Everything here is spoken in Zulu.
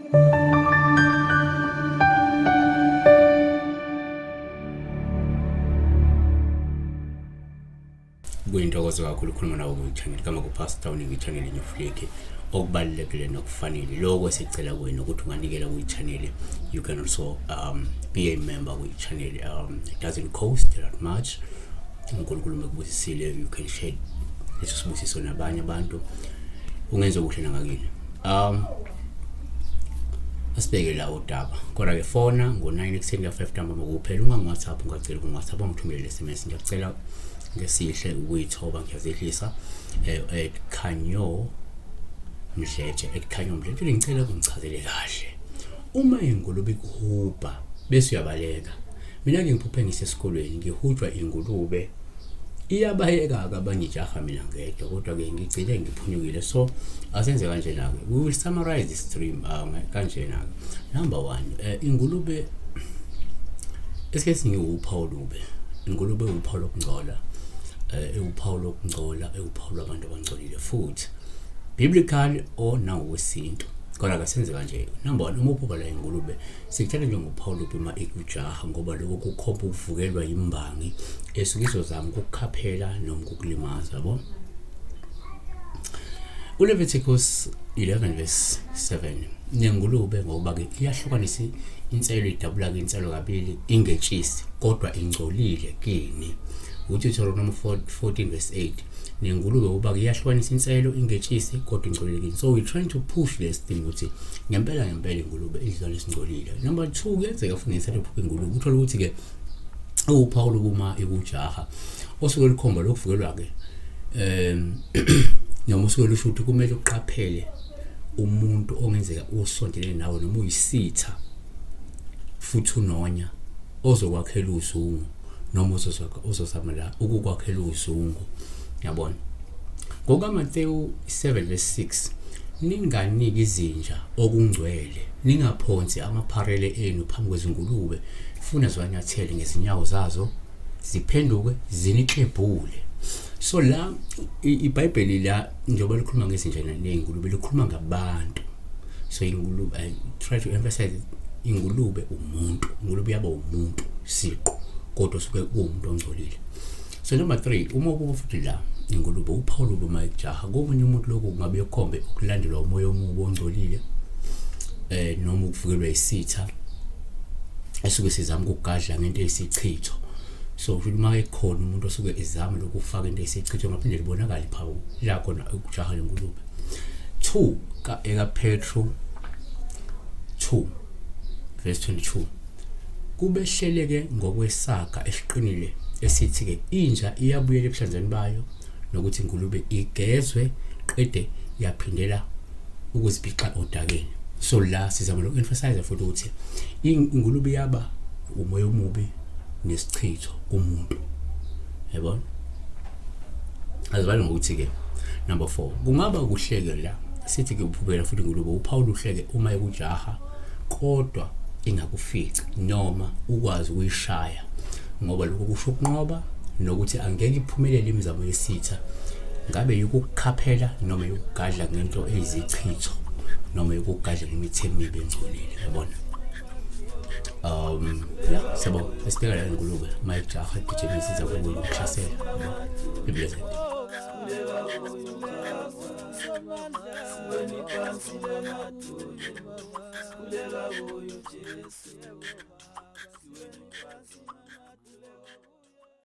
Kuyintokozo kakhulu ukukhuluma nawe ku-channel kama ku-Pastor uningi i-channel iNyufliki okubalulekile nokufanele lokho esicela kuwena ukuthi unganikela kwi-channel. You can also be a member kwi-channel. It doesn't cost that much. uNkulunkulu ekubusisile, you can share leso sibusiso nabanye abantu ungenza kuhle nangakini. Asibeke la udaba kodwa ke fona ngo9 ekuseni ka5 ntambama kuphela. Ungangi-WhatsApp, ungacela ku-WhatsApp, ungithumele SMS. Ngiyacela ngesihle ukuyithoba, ngiyazehlisa khanyo mdletshe ngicela ungichazele kahle uma ingulube ikuhuba bese uyabaleka. Mina ngiphuphe ngisesikolweni ngihujwa ingulube iyabayeka abanye ijaha mina ngedwa kodwa ke ngigcine ngiphunyukile. So asenze kanje nake, we will summarize this stream kanje nake. Number 1, ingulube eske singiwuphawu lube. Ingulube uphawu lokungcola, uphawu lokungcola, uphawu labantu abangcolile futhi biblical or nangowesintu. Kodwa kasenze kanje. Number 1, uma uphupha la ingulube sikuthatha njengophawu lobima ekujaha ngoba lokho kukhomba ukuvukelwa imbangi esukiso zami ukukhaphela noma ukukulimaza, yabo. uLeviticus 11 verse 7 nengulube ngoba ke iyahlukanisa inselo idabula ke inselo kabili ingetshisi kodwa ingcolile kini. uDeuteronomy 14 verse 8 nengulube uba ke iyahlukanisa inselo ingetshisi kodwa ingcolile kini. So we trying to push this thing ukuthi ngempela ingulube idlala isingcolile. Number 2, kuyenzeka futhi ngesathi uphupha ingulube uthola ukuthi ke uphawu lokuma ekujaha osuke likhomba lokuvukelwa ke noma usuke lusho ukuthi kumele uqaphele umuntu ongenzeka usondelene nawe noma uyisitha futhi unonya ozokwakhela uzungu noma uzozamela ukukwakhela uzungu, yabona. ngokaMathewu 7 verse 6 ninganiki izinja okungcwele, ningaphonsi amapharele enu phambi kwezingulube funa ziwanyathele ngezinyawo zazo ziphenduke ziniklebhule. So la iBhayibheli la njengoba likhuluma ngezinja nezingulube likhuluma ngabantu. So ingulube, I try to emphasize ingulube umuntu, ingulube yaba umuntu siqu kodwa suke umuntu ongcolile. So number 3, uma kuba futhi la ingulube uphawu lobuma ekujaha komunye umuntu lokho kungabe yokhombe ukulandelwa umoya omubi ongcolile noma ukuvukelwa isitha esuke sizama ukugadla ngento eyisichitho. So uma ekhona umuntu osuke ezama lokufaka into eyisichitho ngaphinde libonakala iphawu la khona ukujaha lengulube. 2 ekaPetru 2 verse 22 kubehleleke ngokwesaga esiqinile esithi ke inja iyabuyela ebuhlanzeni bayo nokuthi ingulube igezwe qede yaphindela ukuzibhixa odakeni. So la sizama loku-emphasize futhi ukuthi ingulube yaba umoya omubi nesichitho kumuntu, yabona. Azibali ngokuthi ke number 4 kungaba kuhleke la sithi ke uphubela futhi ingulube uphawu luhleke uma ekujaha kodwa ingakufici noma ukwazi ukuyishaya ngoba lokho kusho ukunqoba nokuthi angeke iphumelele imizamo yesitha ngabe yokukhaphela noma yokugadla ngento eyizichitho noma yokugadla ngemithi emibi engcolile, yabona. Sabo esibeka la ingulube mayijaha igijimisa kubo ukuhlasela, iblessed. Kuleka kuyo Jesu.